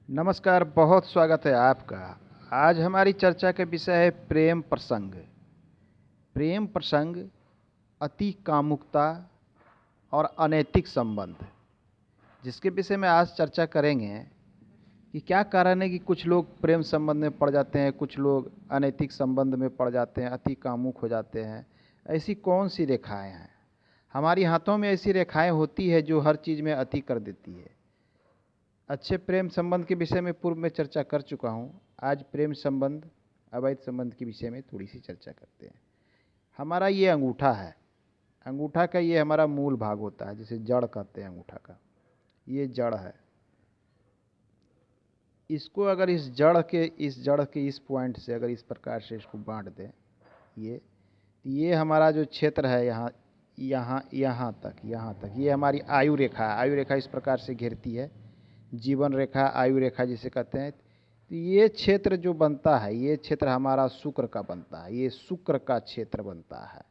नमस्कार, बहुत स्वागत है आपका। आज हमारी चर्चा का विषय है प्रेम प्रसंग। प्रेम प्रसंग, अति कामुकता और अनैतिक संबंध, जिसके विषय में आज चर्चा करेंगे कि क्या कारण है कि कुछ लोग प्रेम संबंध में पड़ जाते हैं, कुछ लोग अनैतिक संबंध में पड़ जाते हैं, अति कामुक हो जाते हैं। ऐसी कौन सी रेखाएं हैं? हमारी हाथों में ऐसी रेखाएं होती है जो हर चीज़ में अति कर देती है। अच्छे प्रेम संबंध के विषय में पूर्व में चर्चा कर चुका हूँ। आज प्रेम संबंध, अवैध संबंध के विषय में थोड़ी सी चर्चा करते हैं। हमारा ये अंगूठा है, अंगूठा का ये हमारा मूल भाग होता है, जिसे जड़ कहते हैं। अंगूठा का ये जड़ है। इसको अगर इस जड़ के इस पॉइंट से अगर इस प्रकार से इसको बांट दें, ये हमारा जो क्षेत्र है, यहाँ तक ये हमारी आयु रेखा है। आयु रेखा इस प्रकार से घेरती है, जीवन रेखा, आयु रेखा जिसे कहते हैं। तो ये क्षेत्र जो बनता है, ये क्षेत्र हमारा शुक्र का बनता है। ये शुक्र का क्षेत्र बनता है।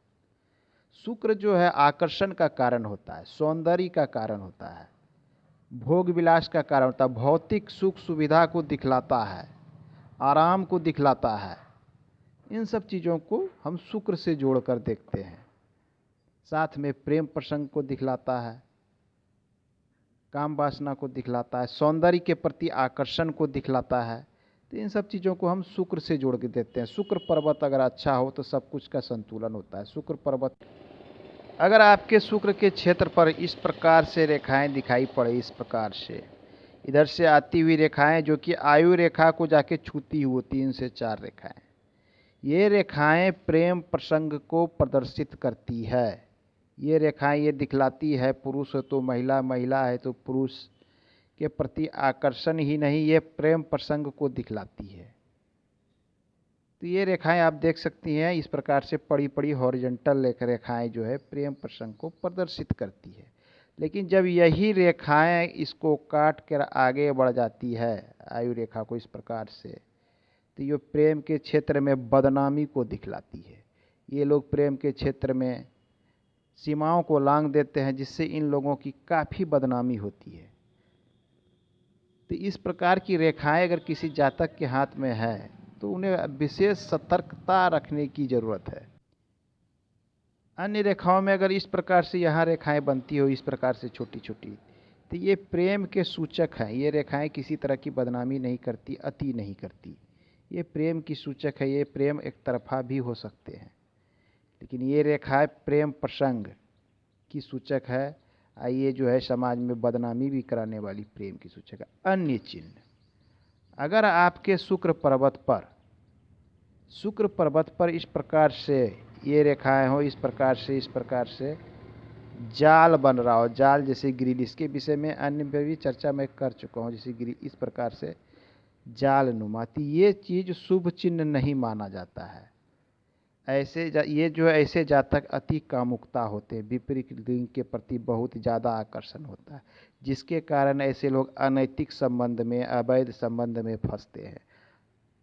शुक्र जो है आकर्षण का कारण होता है, सौंदर्य का कारण होता है, भोग विलास का कारण होता है, भौतिक सुख सुविधा को दिखलाता है, आराम को दिखलाता है। इन सब चीज़ों को हम शुक्र से जोड़कर देखते हैं। साथ में प्रेम प्रसंग को दिखलाता है, काम वासना को दिखलाता है, सौंदर्य के प्रति आकर्षण को दिखलाता है। तो इन सब चीज़ों को हम शुक्र से जोड़ के देते हैं। शुक्र पर्वत अगर अच्छा हो तो सब कुछ का संतुलन होता है। शुक्र पर्वत अगर आपके शुक्र के क्षेत्र पर इस प्रकार से रेखाएं दिखाई पड़े, इस प्रकार से इधर से आती हुई रेखाएं जो कि आयु रेखा को जाके छूती हुई 3 से 4 रेखाएं, ये रेखाएं प्रेम प्रसंग को प्रदर्शित करती है। ये रेखाएं ये दिखलाती है, पुरुष है तो महिला, महिला है तो पुरुष के प्रति आकर्षण ही नहीं, ये प्रेम प्रसंग को दिखलाती है। तो ये रेखाएं आप देख सकती हैं, इस प्रकार से पड़ी पड़ी हॉरिजॉन्टल रेखाएं जो है प्रेम प्रसंग को प्रदर्शित करती है। लेकिन जब यही रेखाएं इसको काट कर आगे बढ़ जाती है, आयु रेखा को इस प्रकार से, तो ये प्रेम के क्षेत्र में बदनामी को दिखलाती है। ये लोग प्रेम के क्षेत्र में सीमाओं को लांघ देते हैं, जिससे इन लोगों की काफ़ी बदनामी होती है। तो इस प्रकार की रेखाएं अगर किसी जातक के हाथ में है तो उन्हें विशेष सतर्कता रखने की ज़रूरत है। अन्य रेखाओं में अगर इस प्रकार से यहाँ रेखाएं बनती हो, इस प्रकार से छोटी छोटी, तो ये प्रेम के सूचक हैं। ये रेखाएं किसी तरह की बदनामी नहीं करती, अति नहीं करती। ये प्रेम की सूचक है। ये प्रेम एक तरफा भी हो सकते हैं, लेकिन ये रेखाएं प्रेम प्रसंग की सूचक है। ये जो है समाज में बदनामी भी कराने वाली प्रेम की सूचक है। अन्य चिन्ह, अगर आपके शुक्र पर्वत पर इस प्रकार से ये रेखाएं हो, इस प्रकार से जाल बन रहा हो, जाल जैसे ग्रिल, इसके विषय में अन्य भी चर्चा मैं कर चुका हूँ। जैसे ग्रिल इस प्रकार से जाल नुमाती, ये चीज़ शुभ चिन्ह नहीं माना जाता है। ये जो ऐसे जातक अति कामुकता होते हैं, विपरीत लिंग के प्रति बहुत ज़्यादा आकर्षण होता है, जिसके कारण ऐसे लोग अनैतिक संबंध में, अवैध संबंध में फंसते हैं।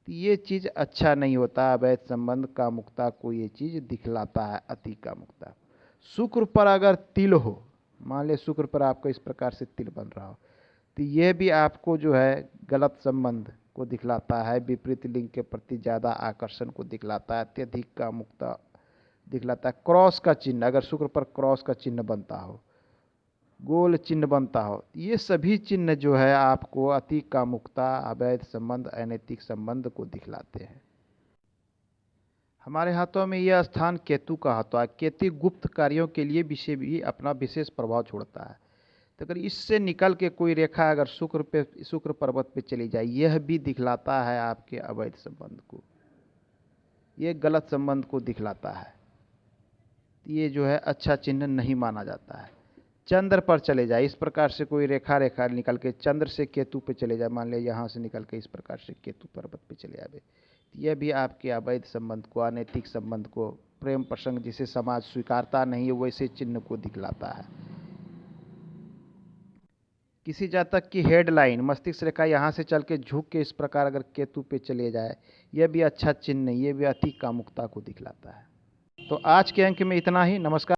तो ये चीज़ अच्छा नहीं होता। अवैध संबंध कामुकता को ये चीज़ दिखलाता है, अति कामुकता। शुक्र पर अगर तिल हो, मान ले शुक्र पर आपका इस प्रकार से तिल बन रहा हो, तो ये भी आपको जो है गलत संबंध को दिखलाता है, विपरीत लिंग के प्रति ज़्यादा आकर्षण को दिखलाता है, अत्यधिक कामुकता दिखलाता है। क्रॉस का चिन्ह, अगर शुक्र पर क्रॉस का चिन्ह बनता हो, गोल चिन्ह बनता हो, ये सभी चिन्ह जो है आपको अति कामुकता, अवैध संबंध, अनैतिक संबंध को दिखलाते हैं। हमारे हाथों में यह स्थान केतु का होता है। केतु गुप्त कार्यों के लिए भी अपना विशेष प्रभाव छोड़ता है। तो अगर इससे निकल के कोई रेखा अगर शुक्र पर्वत पे चली जाए, यह भी दिखलाता है आपके अवैध संबंध को, ये गलत संबंध को दिखलाता है। ये जो है अच्छा चिन्ह नहीं माना जाता है। चंद्र पर चले जाए, इस प्रकार से कोई रेखा निकल के चंद्र से केतु पे चले जाए, मान लिया यहाँ से निकल के इस प्रकार से केतु पर्वत पे चले आवे, यह भी आपके अवैध संबंध को, अनैतिक संबंध को, प्रेम प्रसंग जिसे समाज स्वीकारता नहीं है, वैसे चिन्ह को दिखलाता है। किसी जातक की हेडलाइन, मस्तिष्क रेखा यहाँ से चल के झुक के इस प्रकार अगर केतु पे चले जाए, यह भी अच्छा चिन्ह नहीं, ये भी अति कामुकता को दिखलाता है। तो आज के अंक में इतना ही। नमस्कार।